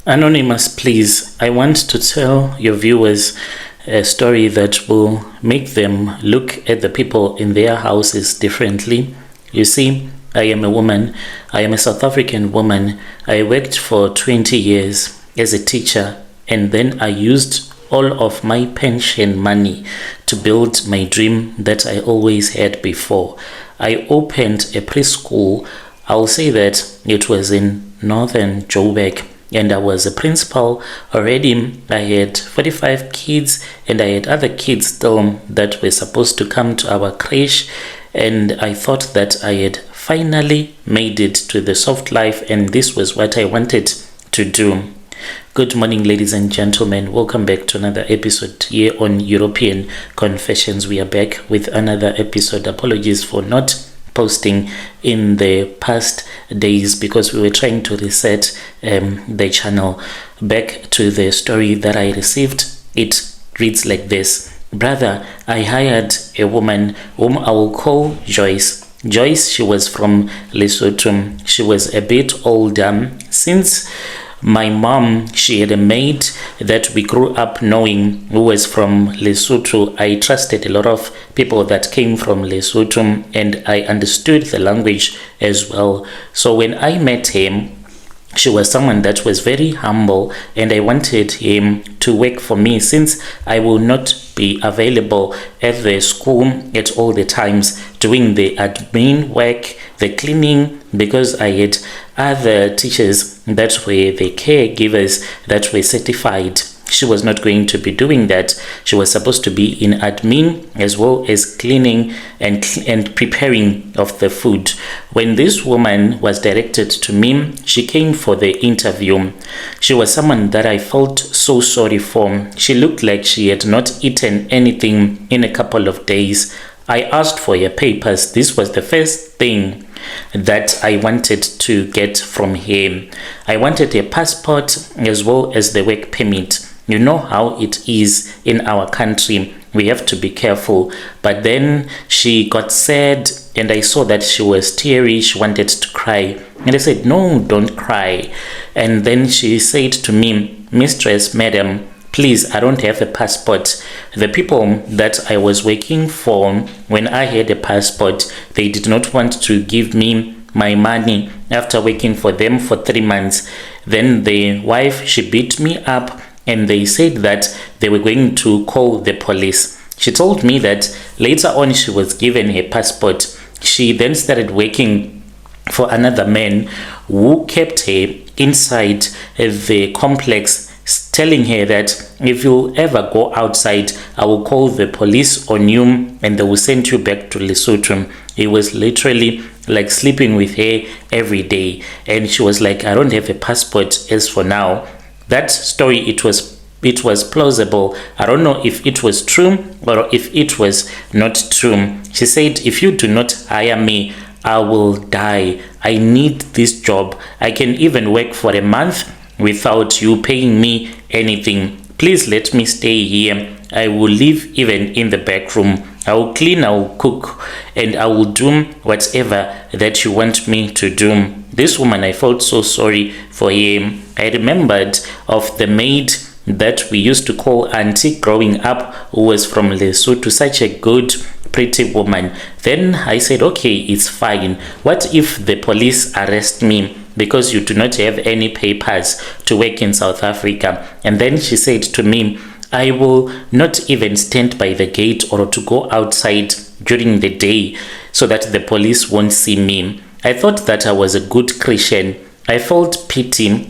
Anonymous, please. I want to tell your viewers a story that will make them look at the people in their houses differently. You see, I am a woman. I am a South African woman. I worked for 20 years as a teacher, and then I used all of my pension money to build my dream that I always had before. I opened a preschool. I'll say that it was in northern Joburg, and I was a principal already. I had 45 kids, and I had other kids still that were supposed to come to our creche, and I thought that I had finally made it to the soft life, and this was what I wanted to do. Good morning, ladies and gentlemen. Welcome back to another episode here on European Confessions. We are back with another episode. Apologies for not posting in the past days because we were trying to reset the channel. Back to the story that I received. It reads like this. Brother, I hired a woman whom I will call Joyce. Joyce, she was from Lesotho. She was a bit older. Since my mom, she had a maid that we grew up knowing who was from Lesotho. I trusted a lot of people that came from Lesotho, and I understood the language as well. So when I met him, she was someone that was very humble, and I wanted him to work for me since I will not be available at the school at all the times doing the admin work, the cleaning, because I had other teachers that were the caregivers that were certified. She was not going to be doing that. She was supposed to be in admin as well as cleaning and preparing of the food. When this woman was directed to me, she came for the interview. She was someone that I felt so sorry for. She looked like she had not eaten anything in a couple of days. I asked for her papers. This was the first thing that I wanted to get from her. I wanted a passport as well as the work permit. You know how it is in our country. We have to be careful. But then she got sad, and I saw that she was teary. She wanted to cry. And I said, no, don't cry. And then she said to me, Mistress, madam, please, I don't have a passport. The people that I was working for, when I had a passport, they did not want to give me my money after working for them for 3 months. Then the wife, she beat me up, and they said that they were going to call the police. She told me that later on she was given her passport. She then started working for another man who kept her inside the complex, telling her that if you ever go outside, I will call the police on you and they will send you back to Lesotho. He was literally like sleeping with her every day, and she was like, I don't have a passport as for now. That story, it was plausible. I don't know if it was true or if it was not true. She said, if you do not hire me, I will die. I need this job. I can even work for a month without you paying me anything. Please let me stay here. I will live even in the back room. I will clean, I will cook, and I will do whatever that you want me to do. This woman, I felt so sorry for him. I remembered of the maid that we used to call Auntie growing up, who was from Lesotho, such a good, pretty woman. Then I said, okay, it's fine. What if the police arrest me because you do not have any papers to work in South Africa? And then she said to me, I will not even stand by the gate or to go outside during the day so that the police won't see me. I thought that I was a good Christian. I felt pity.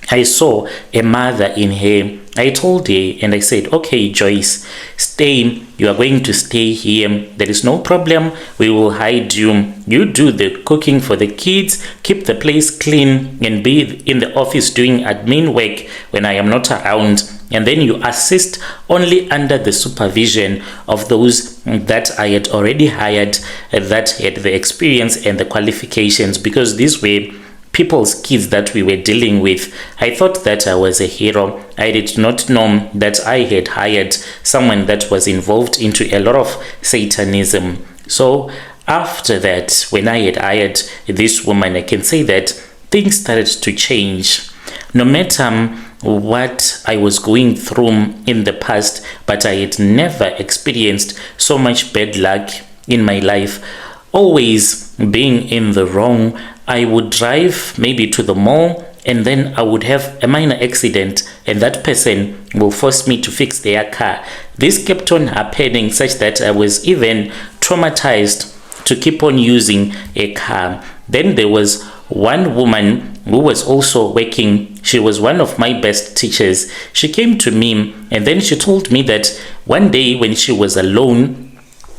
I saw a mother in her. I told her and I said, okay, Joyce, stay. You are going to stay here. There is no problem. We will hide you. You do the cooking for the kids, keep the place clean, and be in the office doing admin work when I am not around. And then you assist only under the supervision of those that I had already hired that had the experience and the qualifications, because these were people's kids that we were dealing with. I thought that I was a hero. I did not know that I had hired someone that was involved into a lot of Satanism. So after that, when I had hired this woman, I can say that things started to change. no matter what I was going through in the past, but I had never experienced so much bad luck in my life. Always being in the wrong. I would drive maybe to the mall, and then I would have a minor accident, and that person will force me to fix their car. This kept on happening such that I was even traumatized to keep on using a car. Then there was one woman who was also working. She was one of my best teachers. She came to me, and then she told me that one day when she was alone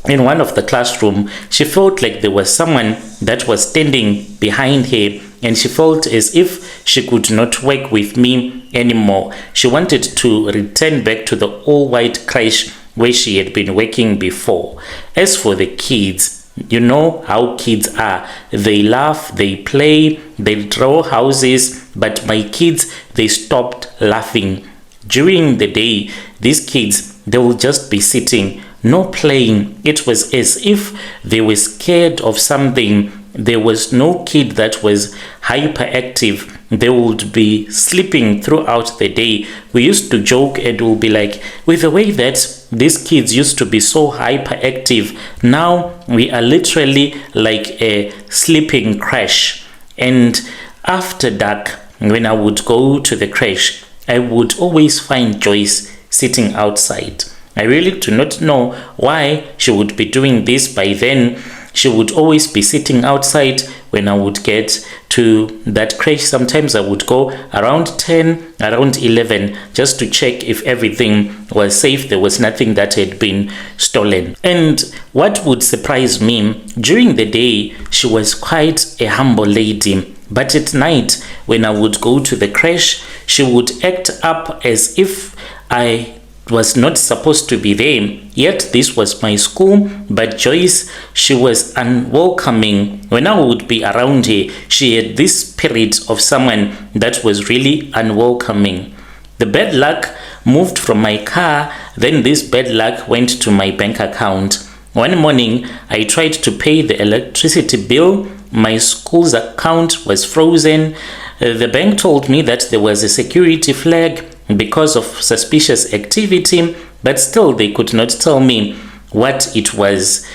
in one of the classroom, she felt like there was someone that was standing behind her, and she felt as if she could not work with me anymore. She wanted to return back to the all-white crèche where she had been working before. As for the kids, you know how kids are. They laugh, they play, they draw houses, but my kids, they stopped laughing. During the day, these kids, they will just be sitting, no playing. It was as if they were scared of something. There was no kid that was hyperactive. They would be sleeping throughout the day. We used to joke and we'll be like, with the way that these kids used to be so hyperactive, now we are literally like a sleeping crèche. And after dark, when I would go to the crèche, I would always find Joyce sitting outside. I really do not know why she would be doing this. By then, she would always be sitting outside when I would get to that crèche. Sometimes I would go around 10, around 11, just to check if everything was safe. There was nothing that had been stolen. And what would surprise me, during the day, she was quite a humble lady. But at night, when I would go to the crèche, she would act up as if I was not supposed to be there. Yet this was my school. But Joyce, she was unwelcoming. When I would be around her, she had this spirit of someone that was really unwelcoming. The bad luck moved from my car. Then this bad luck went to my bank account. One morning, I tried to pay the electricity bill. My school's account was frozen. The bank told me that there was a security flag because of suspicious activity, but still they could not tell me what it was.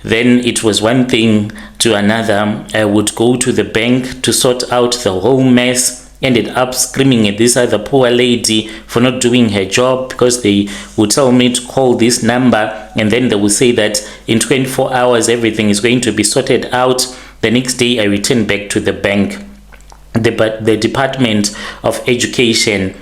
Then it was one thing to another. I would go to the bank to sort out the whole mess. Ended up screaming at this other poor lady for not doing her job, because they would tell me to call this number, and then they would say that in 24 hours everything is going to be sorted out. The next day I returned back to the bank. The Department of Education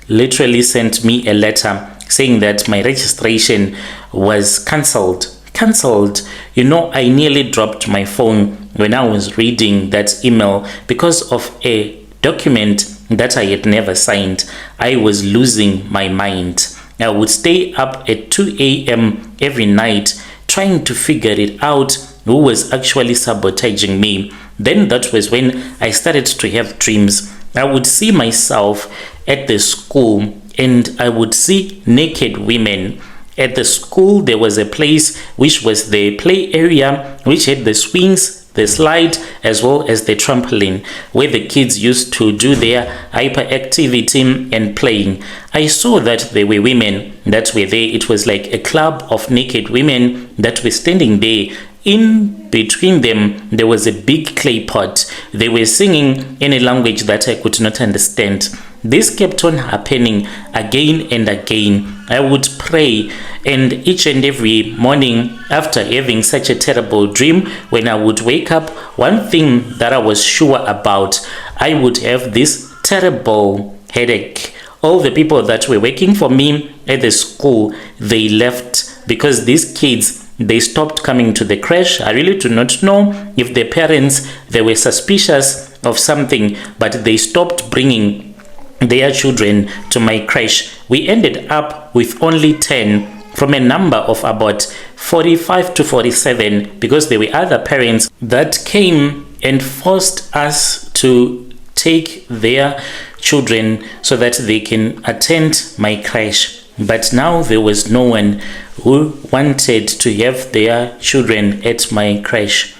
literally sent me a letter saying that my registration was cancelled. You know, I nearly dropped my phone when I was reading that email because of a document that I had never signed. I was losing my mind. I would stay up at 2 a.m. every night trying to figure it out who was actually sabotaging me. Then that was when I started to have dreams. I would see myself at the school and I would see naked women. At the school, there was a place which was the play area, which had the swings, the slide, as well as the trampoline, where the kids used to do their hyperactivity and playing. I saw that there were women that were there. It was like a club of naked women that were standing there. In between them, there was a big clay pot. They were singing in a language that I could not understand. This kept on happening again and again. I would pray, and each and every morning after having such a terrible dream, when I would wake up, one thing that I was sure about, I would have this terrible headache. All the people that were working for me at the school, they left because these kids, they stopped coming to the crèche. I really do not know if the parents, they were suspicious of something, but they stopped bringing their children to my crèche. We ended up with only 10 from a number of about 45 to 47, because there were other parents that came and forced us to take their children so that they can attend my crèche. But now there was no one who wanted to have their children at my crèche.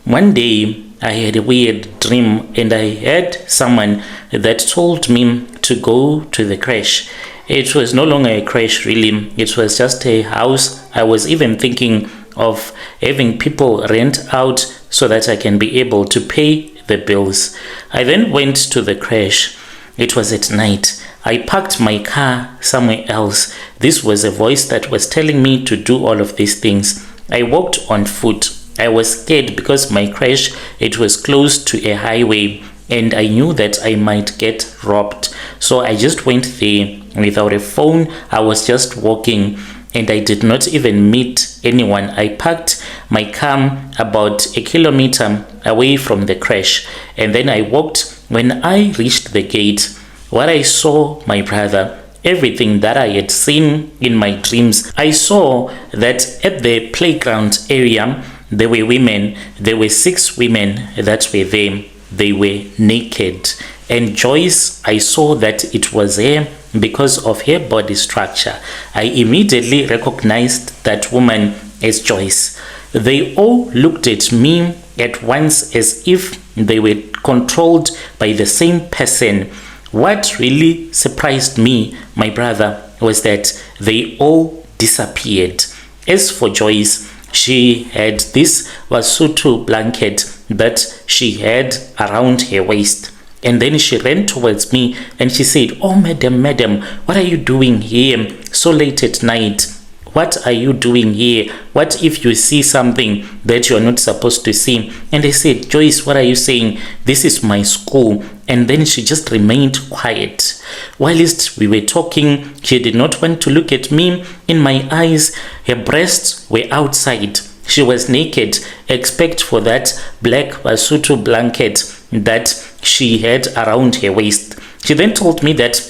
One day I had a weird dream, and I had someone that told me to go to the crash. It was no longer a crash, really. It was just a house. I was even thinking of having people rent out so that I can be able to pay the bills. I then went to the crash. It was at night. I parked my car somewhere else. This was a voice that was telling me to do all of these things. I walked on foot. I was scared because my crash, it was close to a highway, and I knew that I might get robbed. So I just went there without a phone. I was just walking, and I did not even meet anyone. I parked my car about 1 kilometer away from the crash, and then I walked. When I reached the gate, what I saw, my brother, everything that I had seen in my dreams, I saw that at the playground area, there were women. There were 6 women that were there. They were naked. And Joyce, I saw that it was her because of her body structure. I immediately recognized that woman as Joyce. They all looked at me at once as if they were controlled by the same person. What really surprised me, my brother, was that they all disappeared. As for Joyce, she had this Lesotho blanket that she had around her waist. And then she ran towards me and she said, "Oh, madam, what are you doing here so late at night? What are you doing here? What if you see something that you're not supposed to see?" And I said, "Joyce, what are you saying? This is my school." And then she just remained quiet. Whilst we were talking, she did not want to look at me in my eyes. Her breasts were outside. She was naked, except for that black Lesotho blanket that she had around her waist. She then told me that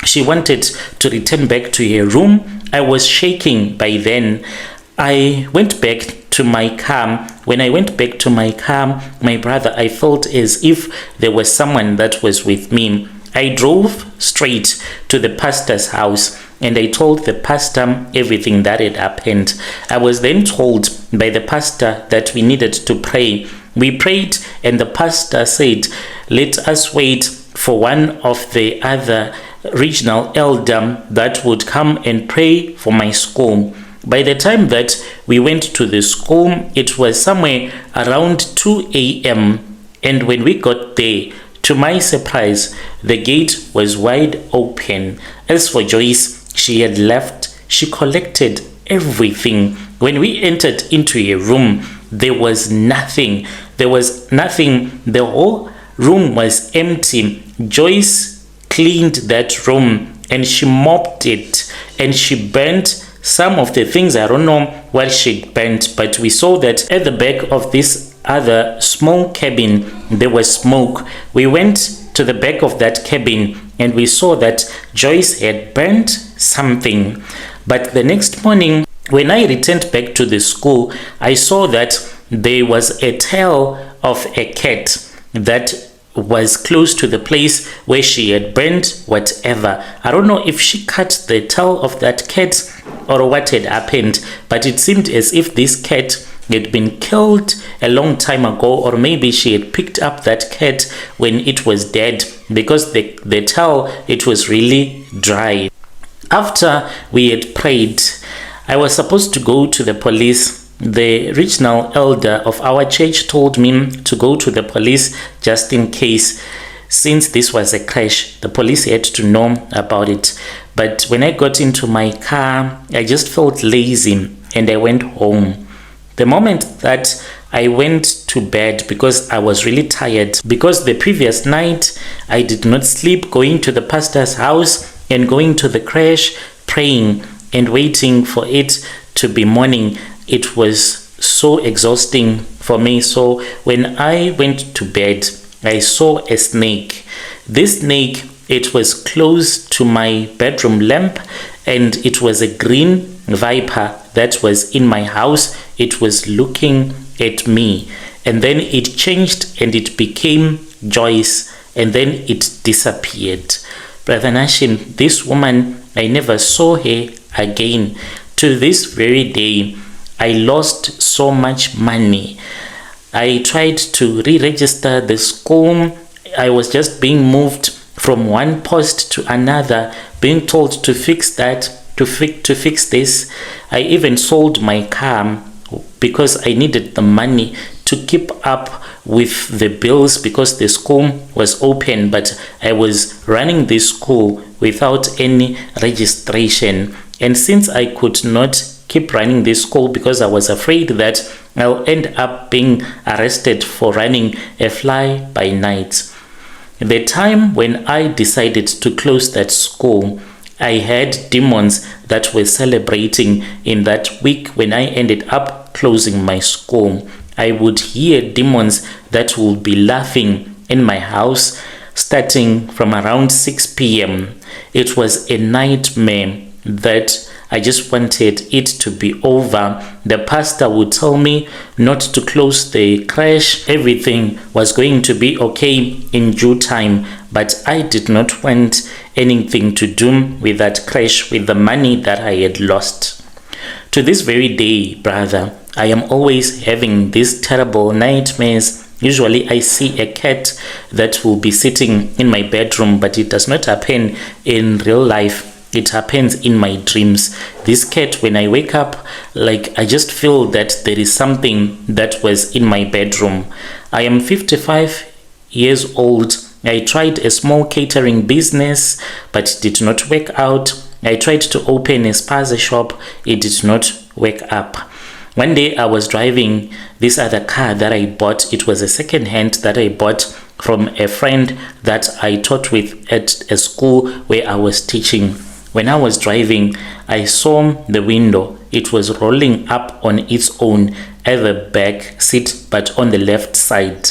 she wanted to return back to her room. I was shaking by then. I went back to my car. When I went back to my car, my brother, I felt as if there was someone that was with me. I drove straight to the pastor's house and I told the pastor everything that had happened. I was then told by the pastor that we needed to pray. We prayed and the pastor said, "Let us wait for one of the other regional elder that would come and pray for my school." By the time that we went to the school, it was somewhere around 2 a.m. And when we got there, to my surprise, the gate was wide open. As for Joyce, she had left. She collected everything. When we entered into a room, there was nothing. There was nothing. The whole room was empty. Joyce cleaned that room and she mopped it and she burnt some of the things. I don't know what she burnt, but we saw that at the back of this other small cabin there was smoke. We went to the back of that cabin and we saw that Joyce had burnt something. But the next morning when I returned back to the school, I saw that there was a tail of a cat that was close to the place where she had burnt whatever. I don't know if she cut the tail of that cat or what had happened, but it seemed as if this cat had been killed a long time ago, or maybe she had picked up that cat when it was dead, because the tail, it was really dry. After we had prayed, I was supposed to go to the police. The regional elder of our church told me to go to the police just in case, since this was a crash, the police had to know about it. But when I got into my car, I just felt lazy and I went home. The moment that I went to bed, because I was really tired, because the previous night I did not sleep, going to the pastor's house and going to the crash, praying and waiting for it to be morning. It was so exhausting for me. So when I went to bed, I saw a snake. This snake, it was close to my bedroom lamp, and it was a green viper that was in my house. It was looking at me, and then it changed and it became Joyce, and then it disappeared. Brother Nashim, this woman, I never saw her again. To this very day, I lost so much money. I tried to re-register the school. I was just being moved from one post to another, being told to fix that, to fix this. I even sold my car because I needed the money to keep up with the bills, because the school was open, but I was running this school without any registration. And since I could not keep running this school because I was afraid that I'll end up being arrested for running a fly by night, the time when I decided to close that school, I had demons that were celebrating in that week when I ended up closing my school. I would hear demons that would be laughing in my house starting from around 6 p.m. It was a nightmare that I just wanted it to be over. The pastor would tell me not to close the crash. Everything was going to be okay in due time, but I did not want anything to do with that crash, with the money that I had lost. To this very day, brother, I am always having these terrible nightmares. Usually I see a cat that will be sitting in my bedroom, but it does not happen in real life. It happens in my dreams. This cat, when I wake up, like, I just feel that there is something that was in my bedroom. I am 55 years old. I tried a small catering business, but it did not work out. I tried to open a spaza shop. It did not work up. One day I was driving this other car that I bought. It was a second hand that I bought from a friend that I taught with at a school where I was teaching. When I was driving, I saw the window. It was rolling up on its own at the back seat, but on the left side.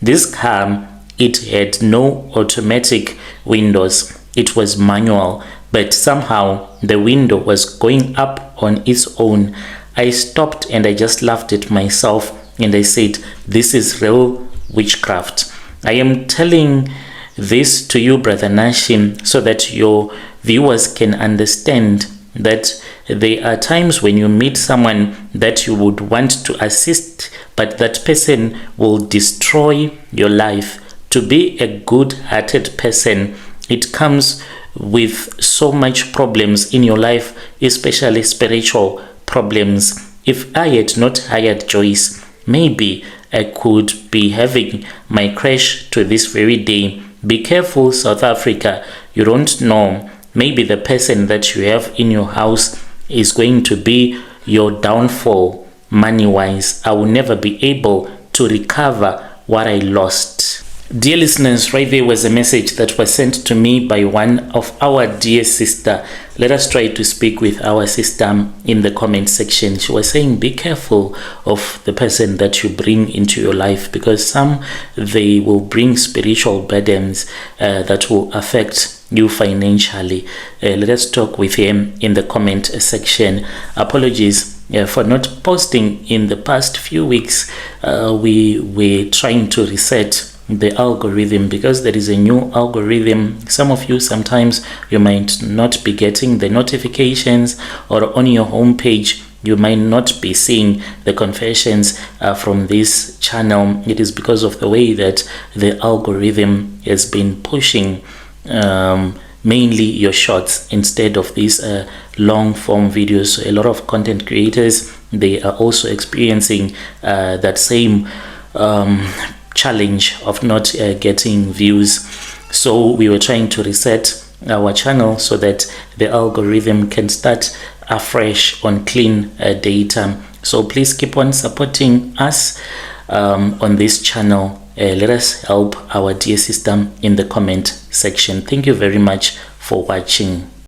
This car, it had no automatic windows. It was manual, but somehow the window was going up on its own. I stopped and I just laughed at myself and I said, this is real witchcraft. I am telling this to you, Brother Nashim, so that your viewers can understand that there are times when you meet someone that you would want to assist, but that person will destroy your life. To be a good-hearted person, it comes with so much problems in your life, especially spiritual problems. If I had not hired Joyce, maybe I could be having my crash to this very day. Be careful, South Africa. You don't know. Maybe the person that you have in your house is going to be your downfall money-wise. I will never be able to recover what I lost. Dear listeners, right there was a message that was sent to me by one of our dear sister. Let us try to speak with our sister in the comment section. She was saying, be careful of the person that you bring into your life, because some, they will bring spiritual burdens that will affect you financially. Let us talk with him in the comment section. Apologies for not posting in the past few weeks. We were trying to reset the algorithm because there is a new algorithm. Some of you, sometimes you might not be getting the notifications, or on your homepage you might not be seeing the confessions from this channel. It is because of the way that the algorithm has been pushing mainly your shorts instead of these long form videos. So a lot of content creators, they are also experiencing that same challenge of not getting views. So we were trying to reset our channel so that the algorithm can start afresh on clean data. So please keep on supporting us on this channel. Let us help our dear sister in the comment section. Thank you very much for watching.